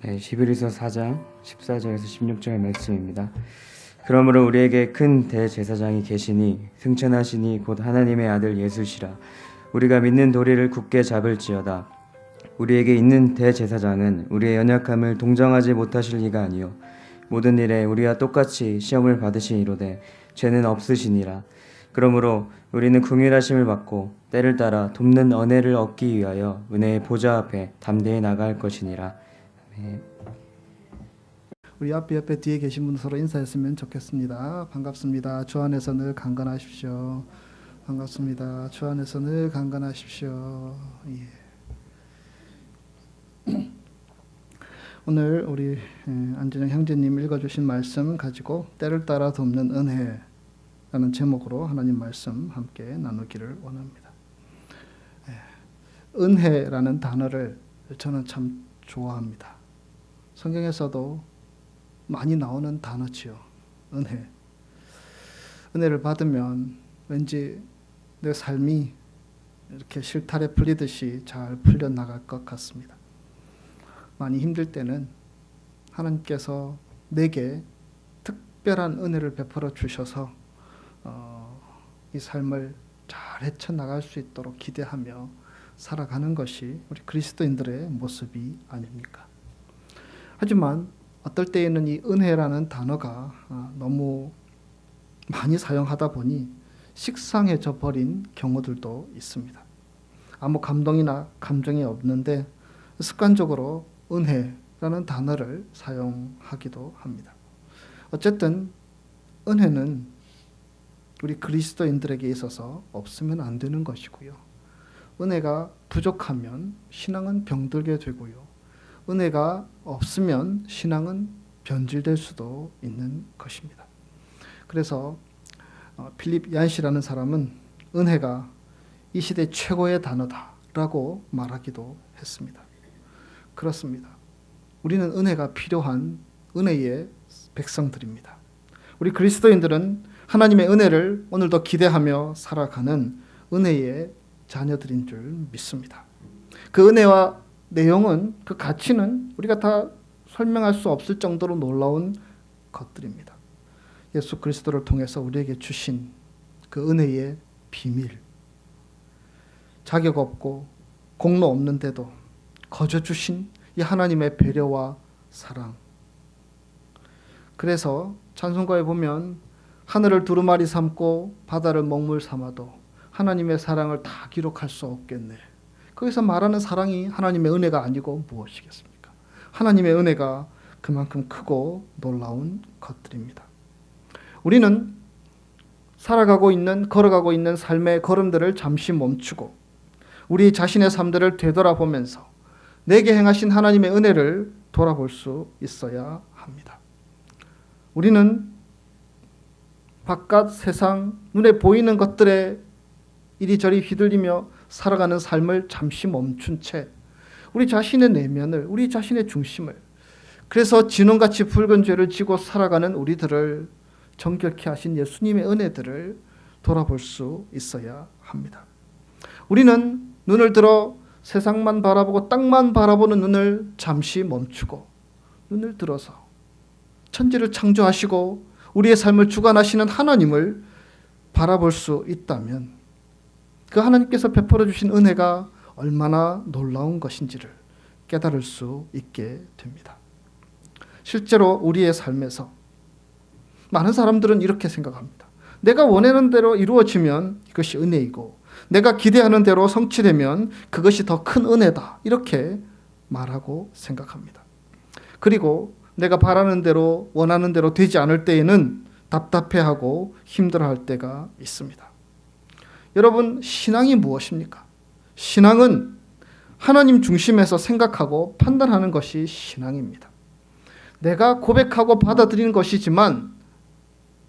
네, 히브리서 4장 14절에서 16절 말씀입니다. 그러므로 우리에게 큰 대제사장이 계시니 승천하시니 곧 하나님의 아들 예수시라. 우리가 믿는 도리를 굳게 잡을지어다. 우리에게 있는 대제사장은 우리의 연약함을 동정하지 못하실 리가 아니요 모든 일에 우리와 똑같이 시험을 받으시니로되 죄는 없으시니라. 그러므로 우리는 긍휼하심을 받고 때를 따라 돕는 은혜를 얻기 위하여 은혜의 보좌 앞에 담대히 나갈 것이니라. 아멘. 우리 앞에 뒤에 계신 분 서로 인사했으면 좋겠습니다. 반갑습니다. 주 안에서 늘 강건하십시오. 반갑습니다. 주 안에서 늘 강건하십시오. 예. 오늘 우리 안진영 형제님 읽어주신 말씀 가지고 때를 따라 돕는 은혜라는 제목으로 하나님 말씀 함께 나누기를 원합니다. 은혜라는 단어를 저는 참 좋아합니다. 성경에서도 많이 나오는 단어지요. 은혜. 은혜를 받으면 왠지 내 삶이 이렇게 실타래 풀리듯이 잘 풀려나갈 것 같습니다. 많이 힘들 때는 하나님께서 내게 특별한 은혜를 베풀어 주셔서 이 삶을 잘 헤쳐나갈 수 있도록 기대하며 살아가는 것이 우리 그리스도인들의 모습이 아닙니까? 하지만 어떨 때에는 이 은혜라는 단어가 너무 많이 사용하다 보니 식상해져 버린 경우들도 있습니다. 아무 감동이나 감정이 없는데 습관적으로 은혜라는 단어를 사용하기도 합니다. 어쨌든 은혜는 우리 그리스도인들에게 있어서 없으면 안 되는 것이고요. 은혜가 부족하면 신앙은 병들게 되고요. 은혜가 없으면 신앙은 변질될 수도 있는 것입니다. 그래서 필립 얀시라는 사람은 은혜가 이 시대 최고의 단어다라고 말하기도 했습니다. 그렇습니다. 우리는 은혜가 필요한 은혜의 백성들입니다. 우리 그리스도인들은 하나님의 은혜를 오늘도 기대하며 살아가는 은혜의 자녀들인 줄 믿습니다. 그 은혜와 내용은, 그 가치는 우리가 다 설명할 수 없을 정도로 놀라운 것들입니다. 예수 그리스도를 통해서 우리에게 주신 그 은혜의 비밀, 자격 없고 공로 없는데도 거저 주신 이 하나님의 배려와 사랑. 그래서 찬송가에 보면 하늘을 두루마리 삼고 바다를 먹물 삼아도 하나님의 사랑을 다 기록할 수 없겠네. 거기서 말하는 사랑이 하나님의 은혜가 아니고 무엇이겠습니까? 하나님의 은혜가 그만큼 크고 놀라운 것들입니다. 우리는 살아가고 있는, 걸어가고 있는 삶의 걸음들을 잠시 멈추고 우리 자신의 삶들을 되돌아보면서 내게 행하신 하나님의 은혜를 돌아볼 수 있어야 합니다. 우리는 바깥 세상, 눈에 보이는 것들에 이리저리 휘둘리며 살아가는 삶을 잠시 멈춘 채 우리 자신의 내면을, 우리 자신의 중심을, 그래서 진홍같이 붉은 죄를 지고 살아가는 우리들을 정결케 하신 예수님의 은혜들을 돌아볼 수 있어야 합니다. 우리는 눈을 들어 세상만 바라보고 땅만 바라보는 눈을 잠시 멈추고 눈을 들어서 천지를 창조하시고 우리의 삶을 주관하시는 하나님을 바라볼 수 있다면 그 하나님께서 베풀어 주신 은혜가 얼마나 놀라운 것인지를 깨달을 수 있게 됩니다. 실제로 우리의 삶에서 많은 사람들은 이렇게 생각합니다. 내가 원하는 대로 이루어지면 이것이 은혜이고 내가 기대하는 대로 성취되면 그것이 더 큰 은혜다. 이렇게 말하고 생각합니다. 그리고 내가 바라는 대로 원하는 대로 되지 않을 때에는 답답해하고 힘들어할 때가 있습니다. 여러분, 신앙이 무엇입니까? 신앙은 하나님 중심에서 생각하고 판단하는 것이 신앙입니다. 내가 고백하고 받아들이는 것이지만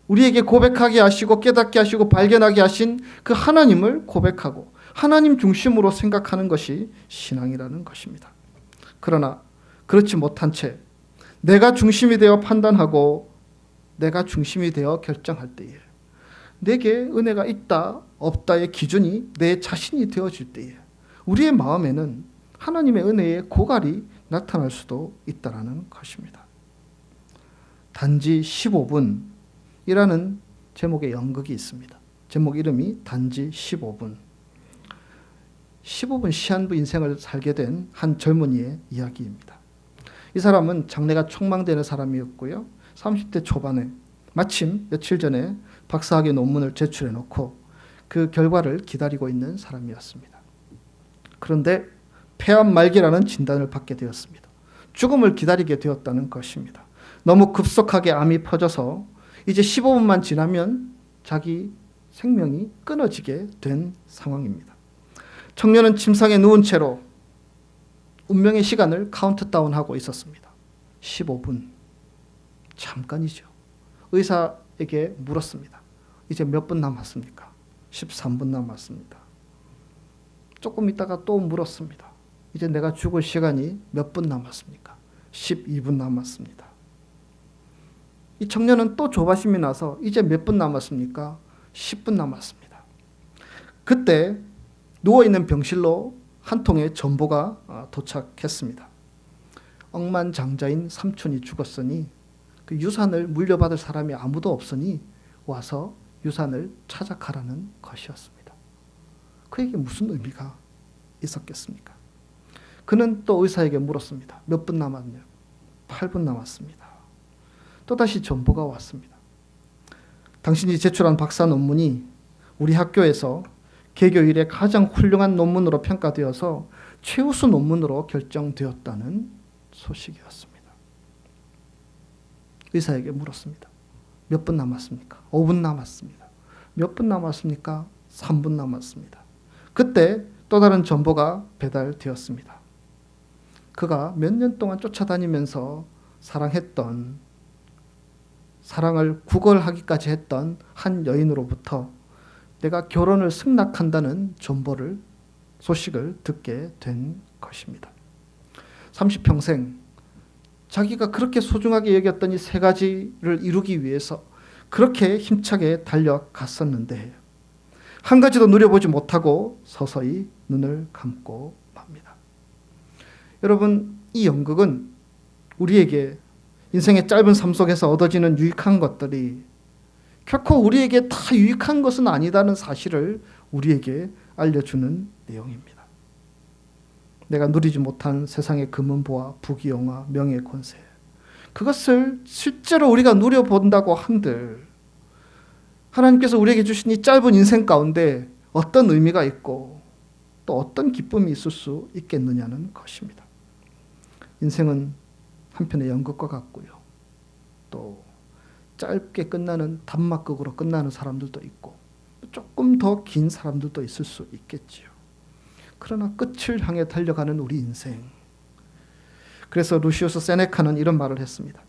우리에게 고백하게 하시고 깨닫게 하시고 발견하게 하신 그 하나님을 고백하고 하나님 중심으로 생각하는 것이 신앙이라는 것입니다. 그러나 그렇지 못한 채 내가 중심이 되어 판단하고 내가 중심이 되어 결정할 때에 내게 은혜가 있다 없다의 기준이 내 자신이 되어질 때에 우리의 마음에는 하나님의 은혜의 고갈이 나타날 수도 있다라는 것입니다. 단지 15분이라는 제목의 연극이 있습니다. 제목 이름이 단지 15분. 15분 시한부 인생을 살게 된 한 젊은이의 이야기입니다. 이 사람은 장래가 촉망되는 사람이었고요. 30대 초반에 마침 며칠 전에 박사학위 논문을 제출해 놓고 그 결과를 기다리고 있는 사람이었습니다. 그런데 폐암 말기라는 진단을 받게 되었습니다. 죽음을 기다리게 되었다는 것입니다. 너무 급속하게 암이 퍼져서 이제 15분만 지나면 자기 생명이 끊어지게 된 상황입니다. 청년은 침상에 누운 채로 운명의 시간을 카운트다운하고 있었습니다. 15분. 잠깐이죠. 의사에게 물었습니다. 이제 몇 분 남았습니까? 13분 남았습니다. 조금 있다가 또 물었습니다. 이제 내가 죽을 시간이 몇 분 남았습니까? 12분 남았습니다. 이 청년은 또 조바심이 나서 이제 몇 분 남았습니까? 10분 남았습니다. 그때 누워있는 병실로 한 통의 전보가 도착했습니다. 억만장자인 삼촌이 죽었으니 그 유산을 물려받을 사람이 아무도 없으니 와서 유산을 찾아가라는 것이었습니다. 그에게 무슨 의미가 있었겠습니까? 그는 또 의사에게 물었습니다. 몇 분 남았냐? 8분 남았습니다. 또다시 전보가 왔습니다. 당신이 제출한 박사 논문이 우리 학교에서 개교 이래 가장 훌륭한 논문으로 평가되어서 최우수 논문으로 결정되었다는 소식이었습니다. 의사에게 물었습니다. 몇 분 남았습니까? 5분 남았습니다. 몇 분 남았습니까? 3분 남았습니다. 그때 또 다른 전보가 배달되었습니다. 그가 몇 년 동안 쫓아다니면서 사랑했던, 사랑을 구걸하기까지 했던 한 여인으로부터 내가 결혼을 승낙한다는 소식을 듣게 된 것입니다. 30평생 자기가 그렇게 소중하게 여겼던 이 세 가지를 이루기 위해서 그렇게 힘차게 달려갔었는데 한 가지도 누려보지 못하고 서서히 눈을 감고 맙니다. 여러분, 이 연극은 우리에게 인생의 짧은 삶 속에서 얻어지는 유익한 것들이 결코 우리에게 다 유익한 것은 아니다는 사실을 우리에게 알려주는 내용입니다. 내가 누리지 못한 세상의 금은보화, 부귀영화, 명예, 권세, 그것을 실제로 우리가 누려본다고 한들 하나님께서 우리에게 주신 이 짧은 인생 가운데 어떤 의미가 있고 또 어떤 기쁨이 있을 수 있겠느냐는 것입니다. 인생은 한편의 연극과 같고요. 또 짧게 끝나는 단막극으로 끝나는 사람들도 있고 조금 더 긴 사람들도 있을 수 있겠지요. 그러나 끝을 향해 달려가는 우리 인생. 그래서 루시우스 세네카는 이런 말을 했습니다.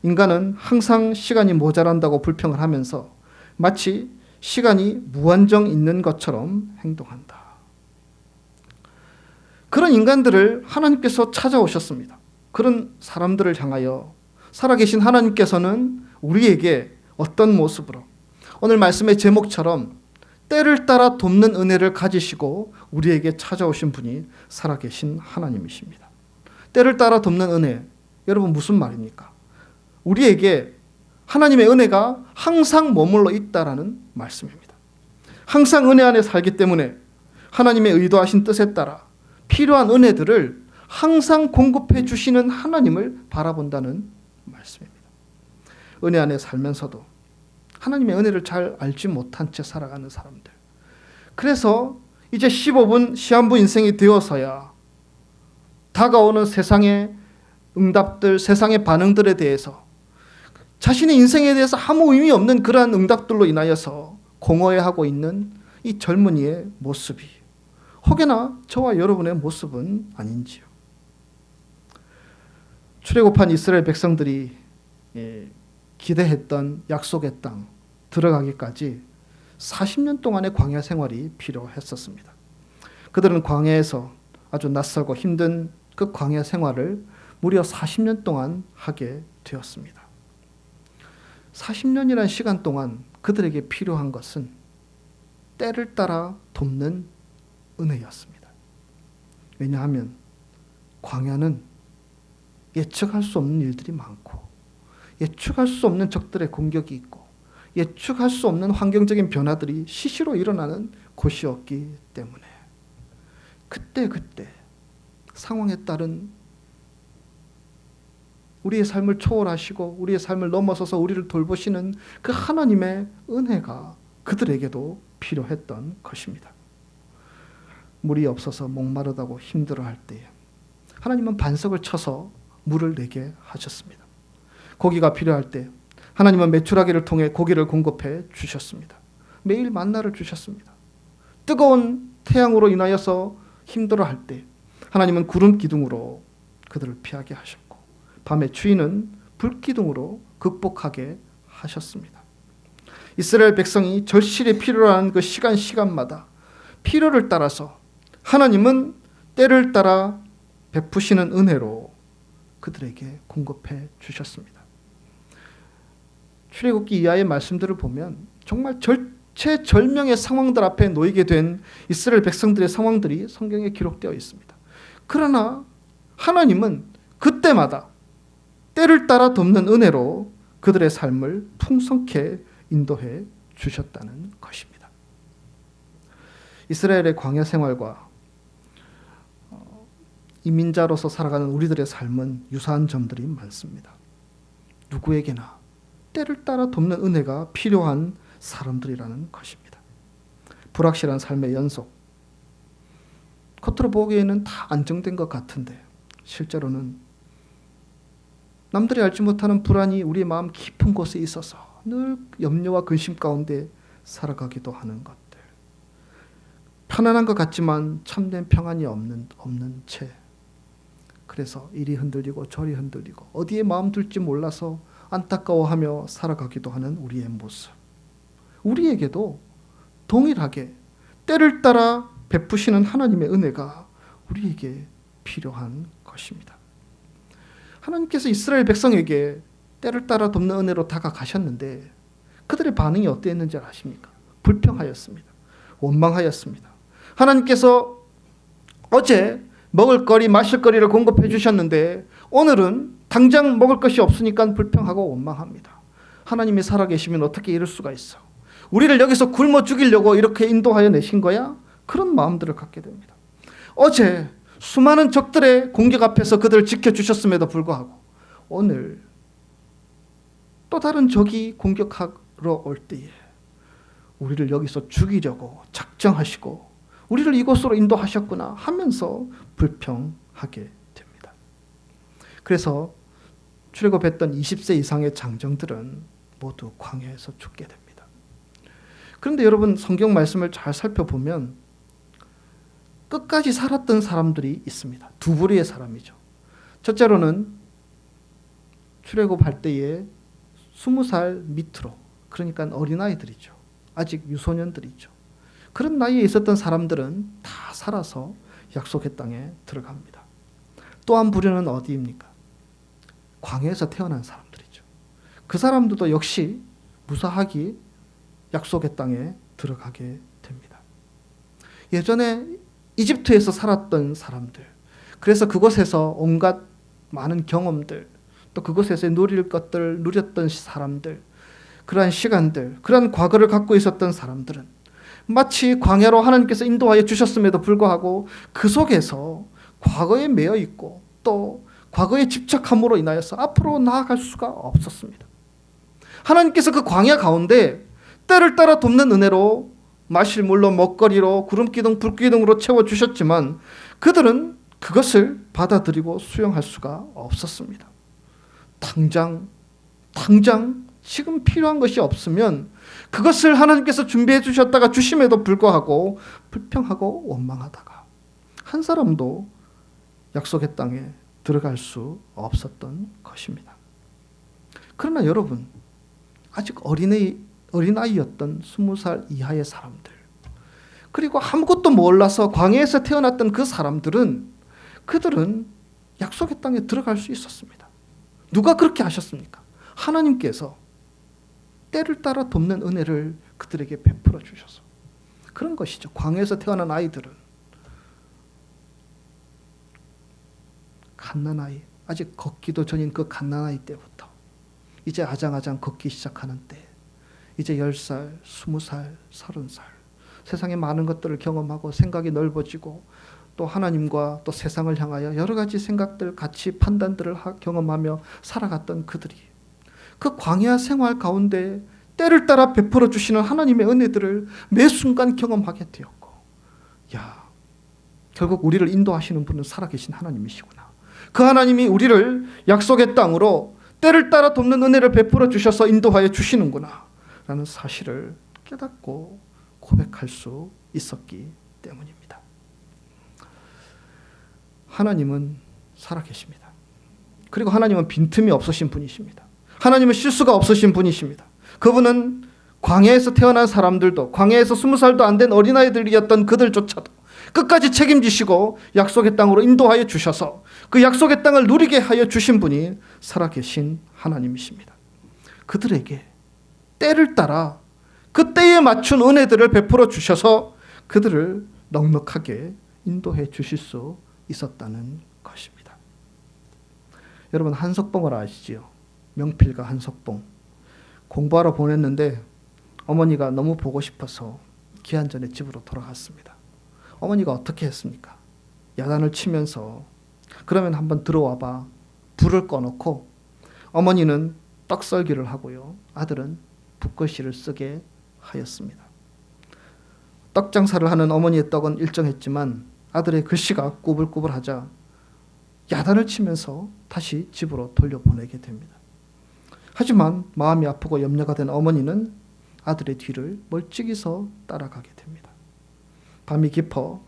인간은 항상 시간이 모자란다고 불평을 하면서 마치 시간이 무한정 있는 것처럼 행동한다. 그런 인간들을 하나님께서 찾아오셨습니다. 그런 사람들을 향하여 살아계신 하나님께서는 우리에게 어떤 모습으로 오늘 말씀의 제목처럼 때를 따라 돕는 은혜를 가지시고 우리에게 찾아오신 분이 살아계신 하나님이십니다. 때를 따라 돕는 은혜, 여러분 무슨 말입니까? 우리에게 하나님의 은혜가 항상 머물러 있다라는 말씀입니다. 항상 은혜 안에 살기 때문에 하나님의 의도하신 뜻에 따라 필요한 은혜들을 항상 공급해 주시는 하나님을 바라본다는 말씀입니다. 은혜 안에 살면서도 하나님의 은혜를 잘 알지 못한 채 살아가는 사람들. 그래서 이제 15분 시한부 인생이 되어서야 다가오는 세상의 응답들, 세상의 반응들에 대해서 자신의 인생에 대해서 아무 의미 없는 그러한 응답들로 인하여서 공허해하고 있는 이 젊은이의 모습이 혹여나 저와 여러분의 모습은 아닌지요. 출애굽한 이스라엘 백성들이 기대했던 약속의 땅 들어가기까지 40년 동안의 광야 생활이 필요했었습니다. 그들은 광야에서 아주 낯설고 힘든 그 광야 생활을 무려 40년 동안 하게 되었습니다. 40년이라는 시간 동안 그들에게 필요한 것은 때를 따라 돕는 은혜였습니다. 왜냐하면 광야는 예측할 수 없는 일들이 많고 예측할 수 없는 적들의 공격이 있고 예측할 수 없는 환경적인 변화들이 시시로 일어나는 곳이었기 때문에 그때 상황에 따른 우리의 삶을 초월하시고 우리의 삶을 넘어서서 우리를 돌보시는 그 하나님의 은혜가 그들에게도 필요했던 것입니다. 물이 없어서 목마르다고 힘들어할 때에 하나님은 반석을 쳐서 물을 내게 하셨습니다. 고기가 필요할 때 하나님은 메추라기를 통해 고기를 공급해 주셨습니다. 매일 만나를 주셨습니다. 뜨거운 태양으로 인하여서 힘들어할 때 하나님은 구름 기둥으로 그들을 피하게 하셨고 밤의 추위는 불 기둥으로 극복하게 하셨습니다. 이스라엘 백성이 절실히 필요로 하는 그 시간마다 필요를 따라서 하나님은 때를 따라 베푸시는 은혜로 그들에게 공급해 주셨습니다. 출애굽기 이하의 말씀들을 보면 정말 절체절명의 상황들 앞에 놓이게 된 이스라엘 백성들의 상황들이 성경에 기록되어 있습니다. 그러나 하나님은 그때마다 때를 따라 돕는 은혜로 그들의 삶을 풍성케 인도해 주셨다는 것입니다. 이스라엘의 광야 생활과 이민자로서 살아가는 우리들의 삶은 유사한 점들이 많습니다. 누구에게나 때를 따라 돕는 은혜가 필요한 사람들이라는 것입니다. 불확실한 삶의 연속. 겉으로 보기에는 다 안정된 것 같은데 실제로는 남들이 알지 못하는 불안이 우리의 마음 깊은 곳에 있어서 늘 염려와 근심 가운데 살아가기도 하는 것들. 편안한 것 같지만 참된 평안이 없는 채. 그래서 이리 흔들리고 저리 흔들리고 어디에 마음 둘지 몰라서 안타까워하며 살아가기도 하는 우리의 모습. 우리에게도 동일하게 때를 따라 베푸시는 하나님의 은혜가 우리에게 필요한 것입니다. 하나님께서 이스라엘 백성에게 때를 따라 돕는 은혜로 다가가셨는데 그들의 반응이 어땠는지 아십니까? 불평하였습니다. 원망하였습니다. 하나님께서 어제 먹을 거리, 마실 거리를 공급해 주셨는데 오늘은 당장 먹을 것이 없으니까 불평하고 원망합니다. 하나님이 살아계시면 어떻게 이럴 수가 있어? 우리를 여기서 굶어 죽이려고 이렇게 인도하여 내신 거야? 그런 마음들을 갖게 됩니다. 어제 수많은 적들의 공격 앞에서 그들을 지켜주셨음에도 불구하고 오늘 또 다른 적이 공격하러 올 때에 우리를 여기서 죽이려고 작정하시고 우리를 이곳으로 인도하셨구나 하면서 불평하게 됩니다. 그래서 출애굽했던 20세 이상의 장정들은 모두 광야에서 죽게 됩니다. 그런데 여러분 성경 말씀을 잘 살펴보면 끝까지 살았던 사람들이 있습니다. 두 부류의 사람이죠. 첫째로는 출애굽할 때에 20살 밑으로, 그러니까 어린아이들이죠. 아직 유소년들이죠. 그런 나이에 있었던 사람들은 다 살아서 약속의 땅에 들어갑니다. 또 한 부류는 어디입니까? 광야에서 태어난 사람들이죠. 그 사람들도 역시 무사하게 약속의 땅에 들어가게 됩니다. 예전에 이집트에서 살았던 사람들, 그래서 그곳에서 온갖 많은 경험들, 또 그곳에서 누릴 것들을 누렸던 사람들, 그러한 시간들, 그러한 과거를 갖고 있었던 사람들은 마치 광야로 하나님께서 인도하여 주셨음에도 불구하고 그 속에서 과거에 매여 있고 또 과거에 집착함으로 인하여서 앞으로 나아갈 수가 없었습니다. 하나님께서 그 광야 가운데 때를 따라 돕는 은혜로 마실 물로 먹거리로 구름기둥 불기둥으로 채워주셨지만 그들은 그것을 받아들이고 수용할 수가 없었습니다. 당장 지금 필요한 것이 없으면 그것을 하나님께서 준비해 주셨다가 주심에도 불구하고 불평하고 원망하다가 한 사람도 약속의 땅에 들어갈 수 없었던 것입니다. 그러나 여러분, 아직 어린아이였던 20살 이하의 사람들, 그리고 아무것도 몰라서 광야에서 태어났던 그 사람들은 그들은 약속의 땅에 들어갈 수 있었습니다. 누가 그렇게 하셨습니까? 하나님께서 때를 따라 돕는 은혜를 그들에게 베풀어 주셔서 그런 것이죠. 광야에서 태어난 아이들은 갓난아이, 아직 걷기도 전인 그 갓난아이 때부터 이제 아장아장 걷기 시작하는 때, 이제 10살, 20살, 30살 세상의 많은 것들을 경험하고 생각이 넓어지고 또 하나님과 또 세상을 향하여 여러 가지 생각들, 가치, 판단들을 경험하며 살아갔던 그들이 그 광야 생활 가운데 때를 따라 베풀어 주시는 하나님의 은혜들을 매 순간 경험하게 되었고, 야, 결국 우리를 인도하시는 분은 살아계신 하나님이시구나. 그 하나님이 우리를 약속의 땅으로 때를 따라 돕는 은혜를 베풀어 주셔서 인도하여 주시는구나 라는 사실을 깨닫고 고백할 수 있었기 때문입니다. 하나님은 살아계십니다. 그리고 하나님은 빈틈이 없으신 분이십니다. 하나님은 실수가 없으신 분이십니다. 그분은 광야에서 태어난 사람들도, 광야에서 20살도 안 된 어린아이들이었던 그들조차도 끝까지 책임지시고 약속의 땅으로 인도하여 주셔서 그 약속의 땅을 누리게 하여 주신 분이 살아계신 하나님이십니다. 그들에게 때를 따라 그 때에 맞춘 은혜들을 베풀어 주셔서 그들을 넉넉하게 인도해 주실 수 있었다는 것입니다. 여러분, 한석봉을 아시지요? 명필가 한석봉. 공부하러 보냈는데 어머니가 너무 보고 싶어서 기한 전에 집으로 돌아갔습니다. 어머니가 어떻게 했습니까? 야단을 치면서 그러면 한번 들어와봐. 불을 꺼놓고 어머니는 떡썰기를 하고요, 아들은 붓글씨를 쓰게 하였습니다. 떡 장사를 하는 어머니의 떡은 일정했지만 아들의 글씨가 꾸불꾸불하자 야단을 치면서 다시 집으로 돌려보내게 됩니다. 하지만 마음이 아프고 염려가 된 어머니는 아들의 뒤를 멀찍이서 따라가게 됩니다. 밤이 깊어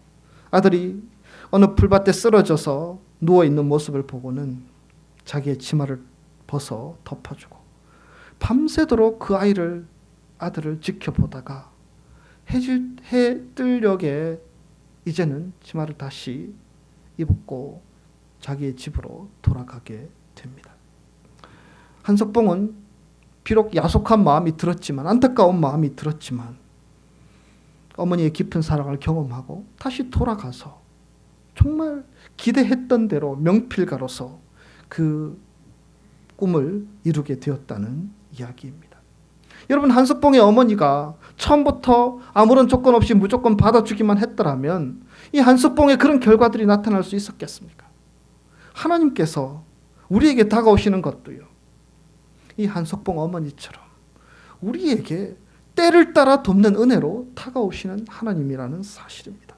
아들이 어느 풀밭에 쓰러져서 누워있는 모습을 보고는 자기의 치마를 벗어 덮어주고 밤새도록 그 아들을 지켜보다가 해 뜰녘에 이제는 치마를 다시 입고 자기의 집으로 돌아가게 됩니다. 한석봉은 비록 야속한 마음이 들었지만, 안타까운 마음이 들었지만 어머니의 깊은 사랑을 경험하고 다시 돌아가서 정말 기대했던 대로 명필가로서 그 꿈을 이루게 되었다는 이야기입니다. 여러분, 한석봉의 어머니가 처음부터 아무런 조건 없이 무조건 받아주기만 했더라면 이 한석봉의 그런 결과들이 나타날 수 있었겠습니까? 하나님께서 우리에게 다가오시는 것도요, 이 한석봉 어머니처럼 우리에게 때를 따라 돕는 은혜로 다가오시는 하나님이라는 사실입니다.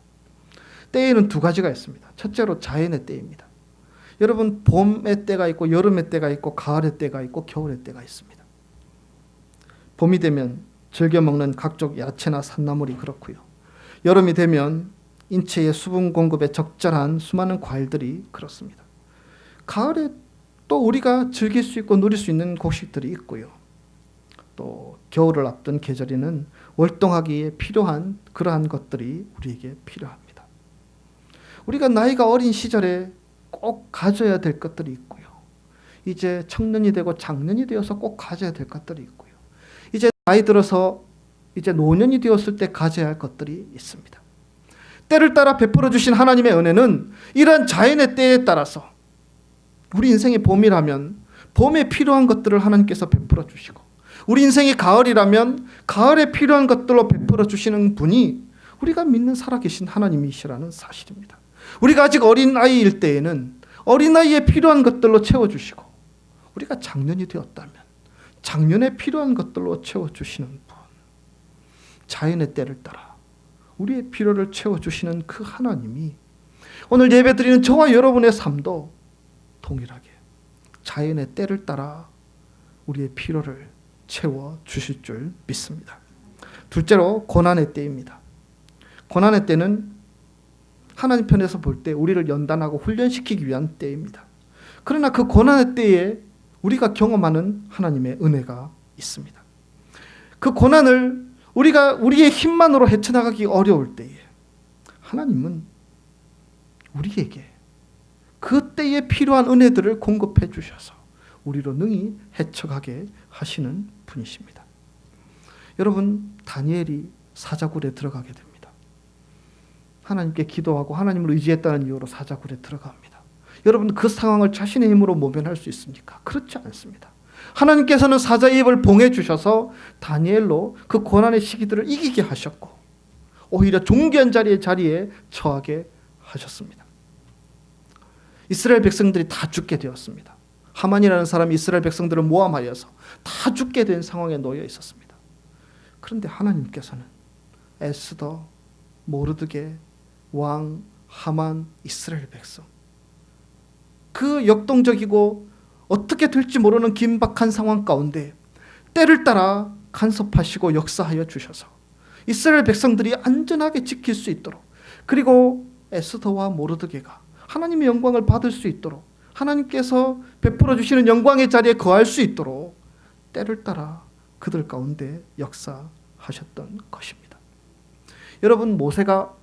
때에는 두 가지가 있습니다. 첫째로 자연의 때입니다. 여러분, 봄의 때가 있고 여름의 때가 있고 가을의 때가 있고 겨울의 때가 있습니다. 봄이 되면 즐겨 먹는 각종 야채나 산나물이 그렇고요. 여름이 되면 인체의 수분 공급에 적절한 수많은 과일들이 그렇습니다. 가을에 또 우리가 즐길 수 있고 누릴 수 있는 곡식들이 있고요. 또 겨울을 앞둔 계절에는 월동하기에 필요한 그러한 것들이 우리에게 필요합니다. 우리가 나이가 어린 시절에 꼭 가져야 될 것들이 있고요. 이제 청년이 되고 장년이 되어서 꼭 가져야 될 것들이 있고요. 이제 나이 들어서 이제 노년이 되었을 때 가져야 할 것들이 있습니다. 때를 따라 베풀어 주신 하나님의 은혜는 이러한 자연의 때에 따라서 우리 인생의 봄이라면 봄에 필요한 것들을 하나님께서 베풀어 주시고, 우리 인생이 가을이라면 가을에 필요한 것들로 베풀어 주시는 분이 우리가 믿는 살아계신 하나님이시라는 사실입니다. 우리가 아직 어린아이일 때에는 어린아이에 필요한 것들로 채워주시고, 우리가 장년이 되었다면 장년에 필요한 것들로 채워주시는 분, 자연의 때를 따라 우리의 필요를 채워주시는 그 하나님이 오늘 예배드리는 저와 여러분의 삶도 동일하게 자연의 때를 따라 우리의 필요를 채워주실 줄 믿습니다. 둘째로 고난의 때입니다. 고난의 때는 하나님 편에서 볼 때 우리를 연단하고 훈련시키기 위한 때입니다. 그러나 그 고난의 때에 우리가 경험하는 하나님의 은혜가 있습니다. 그 고난을 우리가 우리의 힘만으로 헤쳐나가기 어려울 때에 하나님은 우리에게 그 때에 필요한 은혜들을 공급해 주셔서 우리로 능히 헤쳐가게 하시는 분이십니다. 여러분, 다니엘이 사자굴에 들어가게 됩니다. 하나님께 기도하고 하나님을 의지했다는 이유로 사자굴에 들어갑니다. 여러분 그 상황을 자신의 힘으로 모면할 수 있습니까? 그렇지 않습니다. 하나님께서는 사자의 입을 봉해 주셔서 다니엘로 그 고난의 시기들을 이기게 하셨고 오히려 존귀한 자리에 처하게 하셨습니다. 이스라엘 백성들이 다 죽게 되었습니다. 하만이라는 사람이 이스라엘 백성들을 모함하여서 다 죽게 된 상황에 놓여 있었습니다. 그런데 하나님께서는 에스더, 모르드게, 왕, 하만, 이스라엘 백성, 그 역동적이고 어떻게 될지 모르는 긴박한 상황 가운데 때를 따라 간섭하시고 역사하여 주셔서 이스라엘 백성들이 안전하게 지킬 수 있도록, 그리고 에스더와 모르드게가 하나님의 영광을 받을 수 있도록, 하나님께서 베풀어 주시는 영광의 자리에 거할 수 있도록 때를 따라 그들 가운데 역사하셨던 것입니다. 여러분, 모세가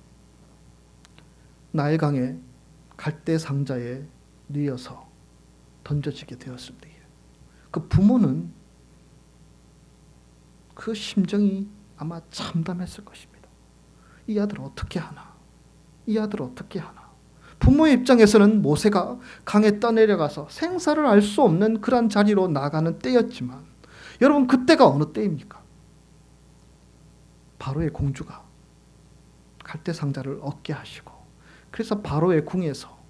나일강에 갈대 상자에 뉘어서 던져지게 되었을 때에 그 부모는 그 심정이 아마 참담했을 것입니다. 이 아들 어떻게 하나? 이 아들 어떻게 하나? 부모의 입장에서는 모세가 강에 떠내려가서 생사를 알 수 없는 그런 자리로 나가는 때였지만, 여러분 그때가 어느 때입니까? 바로의 공주가 갈대 상자를 얻게 하시고, 그래서 바로의 궁에서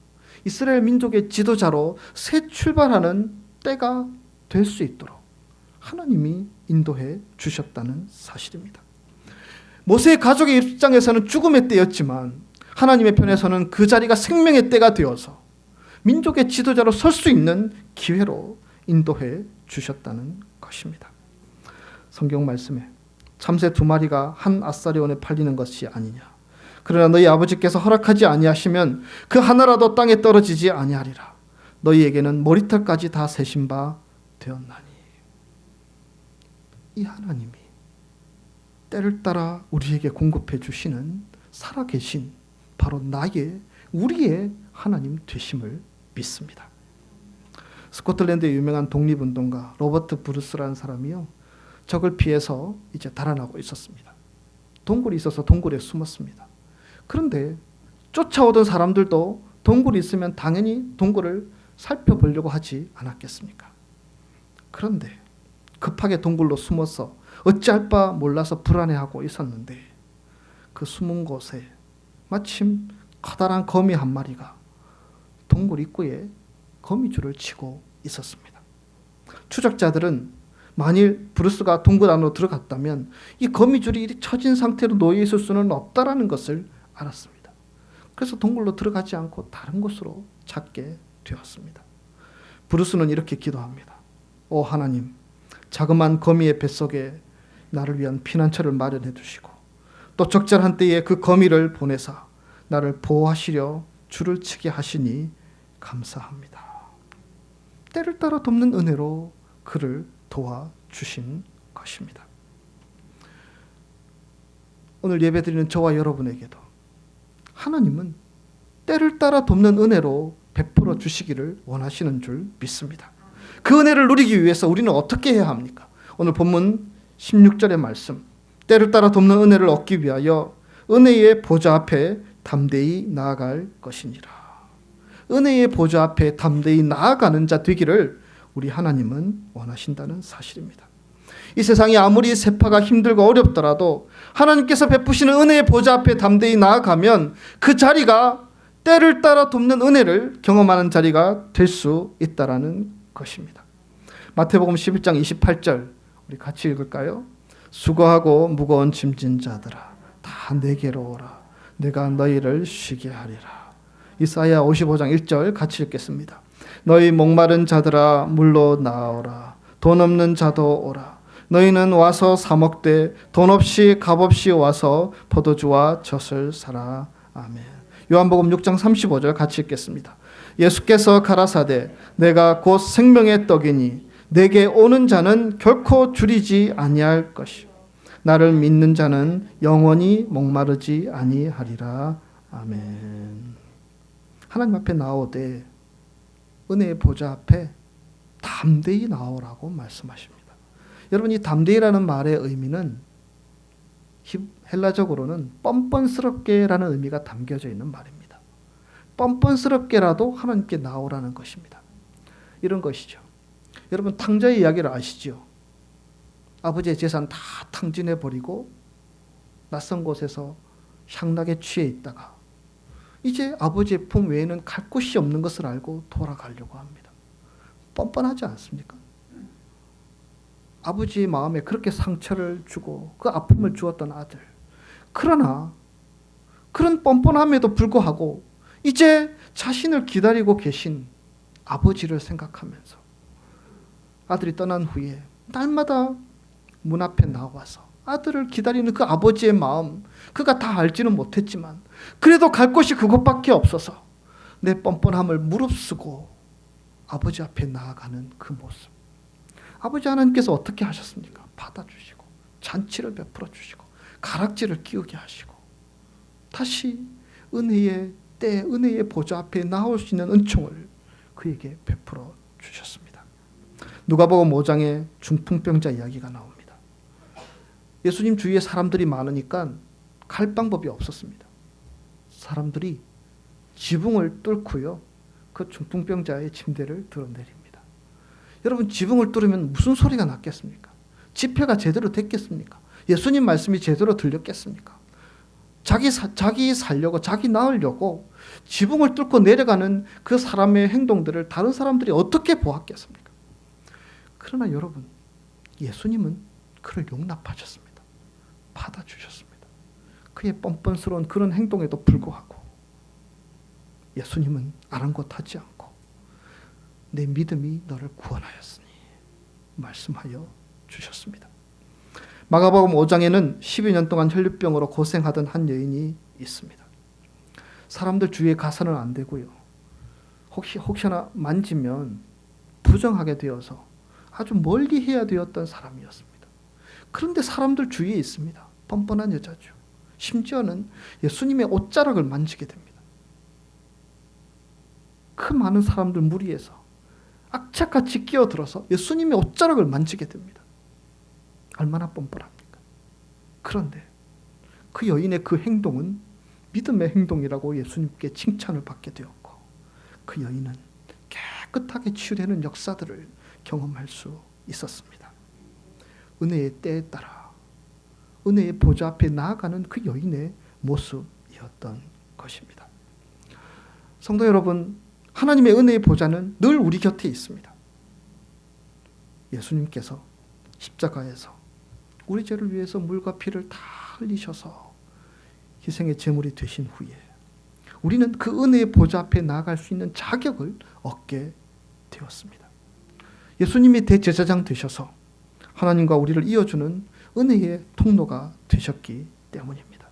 이스라엘 민족의 지도자로 새 출발하는 때가 될 수 있도록 하나님이 인도해 주셨다는 사실입니다. 모세의 가족의 입장에서는 죽음의 때였지만 하나님의 편에서는 그 자리가 생명의 때가 되어서 민족의 지도자로 설 수 있는 기회로 인도해 주셨다는 것입니다. 성경 말씀에 참새 2마리가 한 아사리온에 팔리는 것이 아니냐, 그러나 너희 아버지께서 허락하지 아니하시면 그 하나라도 땅에 떨어지지 아니하리라. 너희에게는 머리털까지 다 세신 바 되었나니. 이 하나님이 때를 따라 우리에게 공급해 주시는 살아계신 바로 우리의 하나님 되심을 믿습니다. 스코틀랜드의 유명한 독립운동가 로버트 브루스라는 사람이요, 적을 피해서 이제 달아나고 있었습니다. 동굴이 있어서 동굴에 숨었습니다. 그런데 쫓아오던 사람들도 동굴이 있으면 당연히 동굴을 살펴보려고 하지 않았겠습니까? 그런데 급하게 동굴로 숨어서 어찌할 바 몰라서 불안해하고 있었는데, 그 숨은 곳에 마침 커다란 거미 한 마리가 동굴 입구에 거미줄을 치고 있었습니다. 추적자들은 만일 브루스가 동굴 안으로 들어갔다면 이 거미줄이 처진 상태로 놓여 있을 수는 없다라는 것을 알았습니다. 그래서 동굴로 들어가지 않고 다른 곳으로 찾게 되었습니다. 브루스는 이렇게 기도합니다. 오 하나님, 자그마한 거미의 뱃속에 나를 위한 피난처를 마련해 주시고 또 적절한 때에 그 거미를 보내사 나를 보호하시려 줄을 치게 하시니 감사합니다. 때를 따라 돕는 은혜로 그를 도와주신 것입니다. 오늘 예배드리는 저와 여러분에게도 하나님은 때를 따라 돕는 은혜로 베풀어 주시기를 원하시는 줄 믿습니다. 그 은혜를 누리기 위해서 우리는 어떻게 해야 합니까? 오늘 본문 16절의 말씀, 때를 따라 돕는 은혜를 얻기 위하여 은혜의 보좌 앞에 담대히 나아갈 것이니라. 은혜의 보좌 앞에 담대히 나아가는 자 되기를 우리 하나님은 원하신다는 사실입니다. 이 세상이 아무리 세파가 힘들고 어렵더라도 하나님께서 베푸시는 은혜의 보좌 앞에 담대히 나아가면 그 자리가 때를 따라 돕는 은혜를 경험하는 자리가 될 수 있다라는 것입니다. 마태복음 11장 28절 우리 같이 읽을까요? 수고하고 무거운 짐진 자들아 다 내게로 오라. 내가 너희를 쉬게 하리라. 이사야 55장 1절 같이 읽겠습니다. 너희 목마른 자들아 물로 나오라. 돈 없는 자도 오라. 너희는 와서 사 먹되 돈 없이 값 없이 와서 포도주와 젖을 사라. 아멘. 요한복음 6장 35절 같이 읽겠습니다. 예수께서 가라사대 내가 곧 생명의 떡이니 내게 오는 자는 결코 줄이지 아니할 것이요 나를 믿는 자는 영원히 목마르지 아니하리라. 아멘. 하나님 앞에 나오되 은혜의 보좌 앞에 담대히 나오라고 말씀하십니다. 여러분, 이 담대히라는 말의 의미는 헬라적으로는 뻔뻔스럽게라는 의미가 담겨져 있는 말입니다. 뻔뻔스럽게라도 하나님께 나오라는 것입니다. 이런 것이죠. 여러분 탕자의 이야기를 아시죠? 아버지의 재산 다 탕진해버리고 낯선 곳에서 향락에 취해 있다가 이제 아버지의 품 외에는 갈 곳이 없는 것을 알고 돌아가려고 합니다. 뻔뻔하지 않습니까? 아버지의 마음에 그렇게 상처를 주고 그 아픔을 주었던 아들. 그러나 그런 뻔뻔함에도 불구하고 이제 자신을 기다리고 계신 아버지를 생각하면서 아들이 떠난 후에 날마다 문 앞에 나와서 아들을 기다리는 그 아버지의 마음, 그가 다 알지는 못했지만 그래도 갈 곳이 그것밖에 없어서 내 뻔뻔함을 무릅쓰고 아버지 앞에 나아가는 그 모습. 아버지 하나님께서 어떻게 하셨습니까? 받아주시고 잔치를 베풀어 주시고 가락지를 끼우게 하시고 다시 은혜의 때, 은혜의 보좌 앞에 나올 수 있는 은총을 그에게 베풀어 주셨습니다. 누가복음 5장에 중풍병자 이야기가 나옵니다. 예수님 주위에 사람들이 많으니까 갈 방법이 없었습니다. 사람들이 지붕을 뚫고요, 그 중풍병자의 침대를 드러내립니다. 여러분 지붕을 뚫으면 무슨 소리가 났겠습니까? 집회가 제대로 됐겠습니까? 예수님 말씀이 제대로 들렸겠습니까? 자기 살려고, 자기 낳으려고 지붕을 뚫고 내려가는 그 사람의 행동들을 다른 사람들이 어떻게 보았겠습니까? 그러나 여러분, 예수님은 그를 용납하셨습니다. 받아주셨습니다. 그의 뻔뻔스러운 그런 행동에도 불구하고 예수님은 아랑곳하지 않고 내 믿음이 너를 구원하였으니 말씀하여 주셨습니다. 마가복음 5장에는 12년 동안 혈류병으로 고생하던 한 여인이 있습니다. 사람들 주위에 가서는 안 되고요. 혹시나 만지면 부정하게 되어서 아주 멀리 해야 되었던 사람이었습니다. 그런데 사람들 주위에 있습니다. 뻔뻔한 여자죠. 심지어는 예수님의 옷자락을 만지게 됩니다. 그 많은 사람들 무리에서 악착같이 끼어들어서 예수님의 옷자락을 만지게 됩니다. 얼마나 뻔뻔합니까? 그런데 그 여인의 그 행동은 믿음의 행동이라고 예수님께 칭찬을 받게 되었고 그 여인은 깨끗하게 치유되는 역사들을 경험할 수 있었습니다. 은혜의 때에 따라 은혜의 보좌 앞에 나아가는 그 여인의 모습이었던 것입니다. 성도 여러분, 하나님의 은혜의 보좌는 늘 우리 곁에 있습니다. 예수님께서 십자가에서 우리 죄를 위해서 물과 피를 다 흘리셔서 희생의 제물이 되신 후에 우리는 그 은혜의 보좌 앞에 나아갈 수 있는 자격을 얻게 되었습니다. 예수님이 대제사장 되셔서 하나님과 우리를 이어주는 은혜의 통로가 되셨기 때문입니다.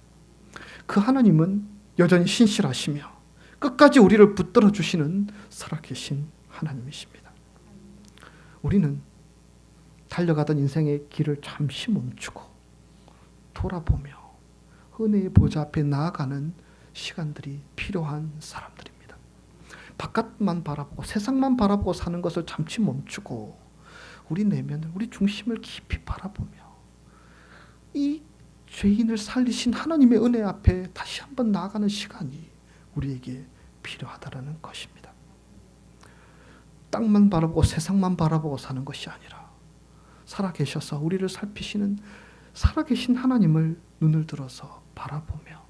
그 하나님은 여전히 신실하시며 끝까지 우리를 붙들어 주시는 살아계신 하나님이십니다. 우리는 달려가던 인생의 길을 잠시 멈추고 돌아보며 은혜의 보좌 앞에 나아가는 시간들이 필요한 사람들입니다. 바깥만 바라보고 세상만 바라보고 사는 것을 잠시 멈추고 우리 내면을, 우리 중심을 깊이 바라보며 이 죄인을 살리신 하나님의 은혜 앞에 다시 한번 나아가는 시간이 우리에게 필요하다라는 것입니다. 땅만 바라보고 세상만 바라보고 사는 것이 아니라 살아계셔서 우리를 살피시는 살아계신 하나님을 눈을 들어서 바라보며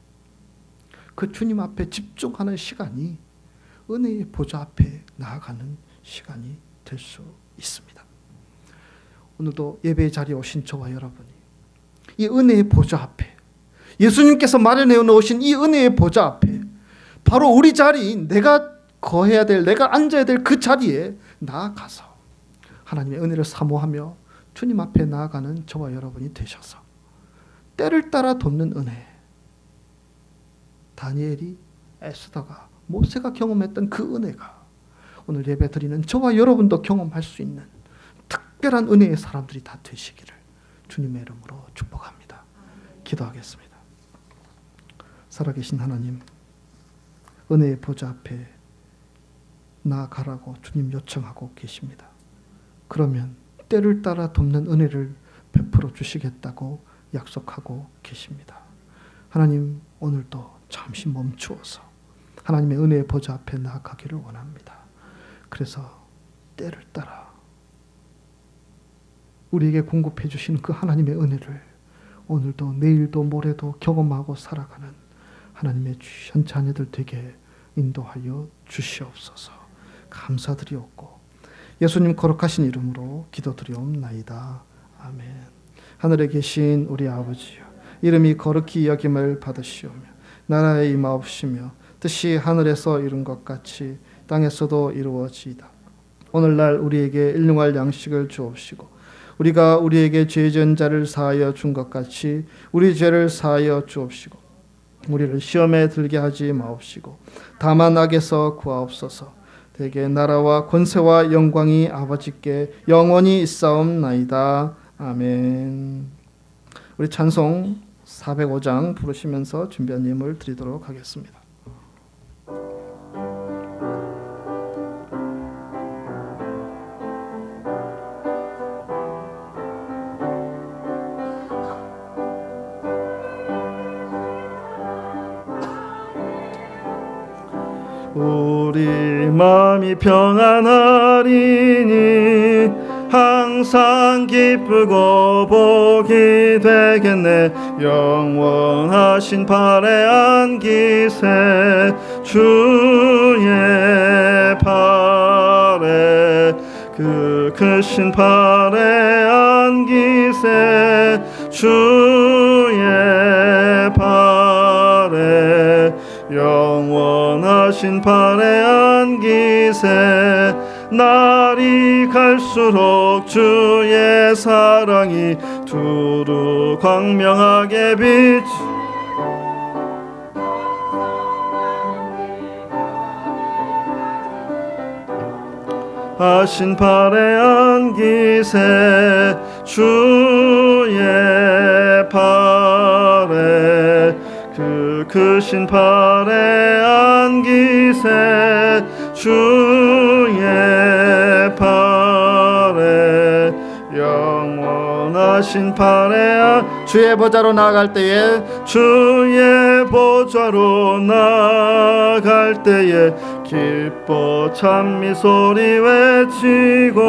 그 주님 앞에 집중하는 시간이 은혜의 보좌 앞에 나아가는 시간이 될 수 있습니다. 오늘도 예배의 자리에 오신 저와 여러분이 이 은혜의 보좌 앞에, 예수님께서 마련해 놓으신 이 은혜의 보좌 앞에 바로 우리 자리인 내가 거해야 될, 내가 앉아야 될 그 자리에 나아가서 하나님의 은혜를 사모하며 주님 앞에 나아가는 저와 여러분이 되셔서 때를 따라 돕는 은혜, 다니엘이, 에스더가, 모세가 경험했던 그 은혜가 오늘 예배 드리는 저와 여러분도 경험할 수 있는 특별한 은혜의 사람들이 다 되시기를 주님의 이름으로 축복합니다. 기도하겠습니다. 살아계신 하나님, 은혜의 보좌 앞에 나아가라고 주님 요청하고 계십니다. 그러면 때를 따라 돕는 은혜를 베풀어 주시겠다고 약속하고 계십니다. 하나님, 오늘도 잠시 멈추어서 하나님의 은혜의 보좌 앞에 나아가기를 원합니다. 그래서 때를 따라 우리에게 공급해 주시는 그 하나님의 은혜를 오늘도 내일도 모레도 경험하고 살아가는 하나님의 주신 자녀들 되게 인도하여 주시옵소서. 감사드리옵고 예수님 거룩하신 이름으로 기도드리옵나이다. 아멘. 하늘에 계신 우리 아버지여, 이름이 거룩히 여김을 받으시오며 나라에 임하옵시며 뜻이 하늘에서 이룬 것 같이 땅에서도 이루어지이다. 오늘날 우리에게 일용할 양식을 주옵시고 우리가 우리에게 죄 지은 자를 사하여 준 것 같이 우리 죄를 사하여 주옵시고 우리를 시험에 들게 하지 마옵시고 다만 악에서 구하옵소서. 대개 나라와 권세와 영광이 아버지께 영원히 있사옵나이다. 아멘. 우리 찬송 405장 부르시면서 준비한 예물 드리도록 하겠습니다. 우리 마음이 평안하리니 항상 기쁘고 복이 되겠네. 영원하신 발에 안기세 주의 발에 그 크신 발에 안기세 주의 발에 영원하신 발에 안기세. 날이 갈수록 주의 사랑이 두루 광명하게 비치 하신 발에 안기세 주의 발에 그 크신 발에 안기세 주의 발에 영원하신 발에 주의 보좌로 나아갈 때에 주의 보좌로 나아갈 때에 기뻐 찬미 소리 외치고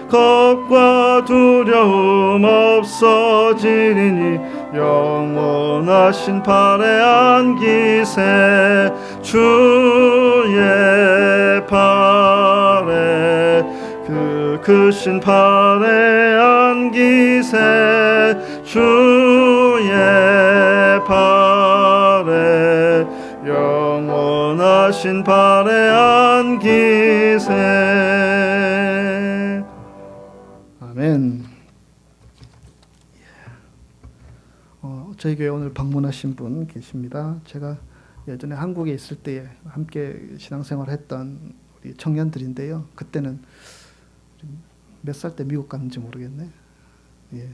겁과 두려움 없어지리니 영원하신 발에 안기세 주의 발에 그 크신 발에 안기세 주의 발에 영원하신 발에 안기세. 아멘. 저희 교회 오늘 방문하신 분 계십니다. 제가 예전에 한국에 있을 때에 함께 신앙생활했던 우리 청년들인데요. 그때는 몇 살 때 미국 갔는지 모르겠네. 예,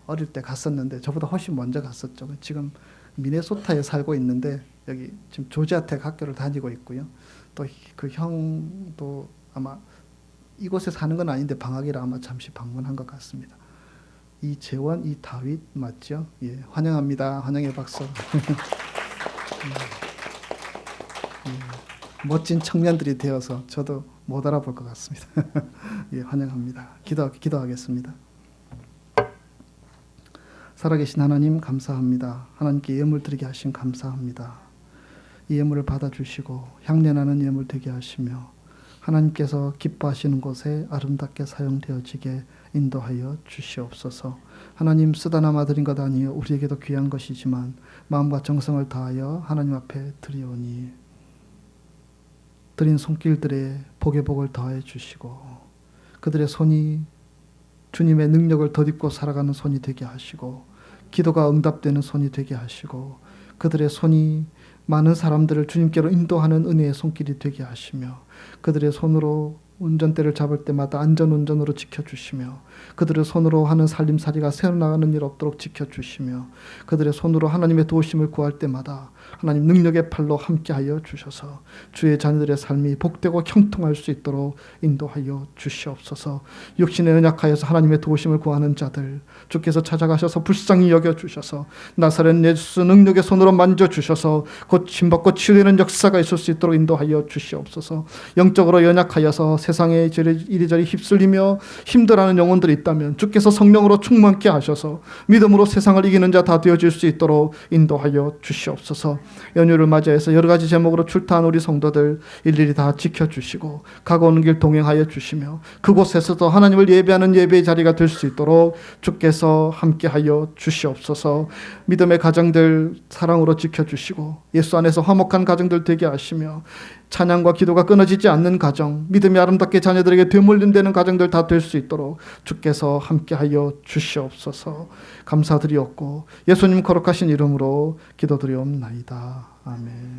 어릴 때 갔었는데 저보다 훨씬 먼저 갔었죠. 지금 미네소타에 살고 있는데 여기 지금 조지아텍 학교를 다니고 있고요. 또 그 형도 아마 이곳에 사는 건 아닌데 방학이라 아마 잠시 방문한 것 같습니다. 이재원, 이다윗 맞죠? 예, 환영합니다. 환영의 박수. 멋진 청년들이 되어서 저도 못 알아볼 것 같습니다. 예, 환영합니다. 기도하겠습니다. 살아계신 하나님 감사합니다. 하나님께 예물 드리게 하신 감사합니다. 이 예물을 받아주시고 향내나는 예물 되게 하시며 하나님께서 기뻐하시는 곳에 아름답게 사용되어지게 인도하여 주시옵소서. 하나님 쓰다 남아 드린 것 아니요 우리에게도 귀한 것이지만 마음과 정성을 다하여 하나님 앞에 드리오니 드린 손길들의 복의 복을 더해 주시고 그들의 손이 주님의 능력을 덧입고 살아가는 손이 되게 하시고 기도가 응답되는 손이 되게 하시고 그들의 손이 많은 사람들을 주님께로 인도하는 은혜의 손길이 되게 하시며 그들의 손으로 운전대를 잡을 때마다 안전운전으로 지켜주시며 그들의 손으로 하는 살림살이가 새어나가는 일 없도록 지켜주시며 그들의 손으로 하나님의 도우심을 구할 때마다 하나님 능력의 팔로 함께하여 주셔서 주의 자녀들의 삶이 복되고 형통할 수 있도록 인도하여 주시옵소서. 육신에 연약하여서 하나님의 도우심을 구하는 자들 주께서 찾아가셔서 불쌍히 여겨주셔서 나사렛 예수 능력의 손으로 만져주셔서 고침받고 치유되는 역사가 있을 수 있도록 인도하여 주시옵소서. 영적으로 연약하여서 세상에 이리저리 휩쓸리며 힘들어하는 영혼들이 있다면 주께서 성령으로 충만케 하셔서 믿음으로 세상을 이기는 자 다 되어질 수 있도록 인도하여 주시옵소서. 연휴를 맞이해서 여러 가지 제목으로 출타한 우리 성도들 일일이 다 지켜주시고 가고 오는 길 동행하여 주시며 그곳에서도 하나님을 예배하는 예배의 자리가 될 수 있도록 주께서 함께하여 주시옵소서. 믿음의 가정들 사랑으로 지켜주시고 예수 안에서 화목한 가정들 되게 하시며 찬양과 기도가 끊어지지 않는 가정, 믿음이 아름답게 자녀들에게 되물림되는 가정들 다 될 수 있도록 주께서 함께하여 주시옵소서. 감사드리옵고 예수님 거룩하신 이름으로 기도드리옵나이다. 아멘.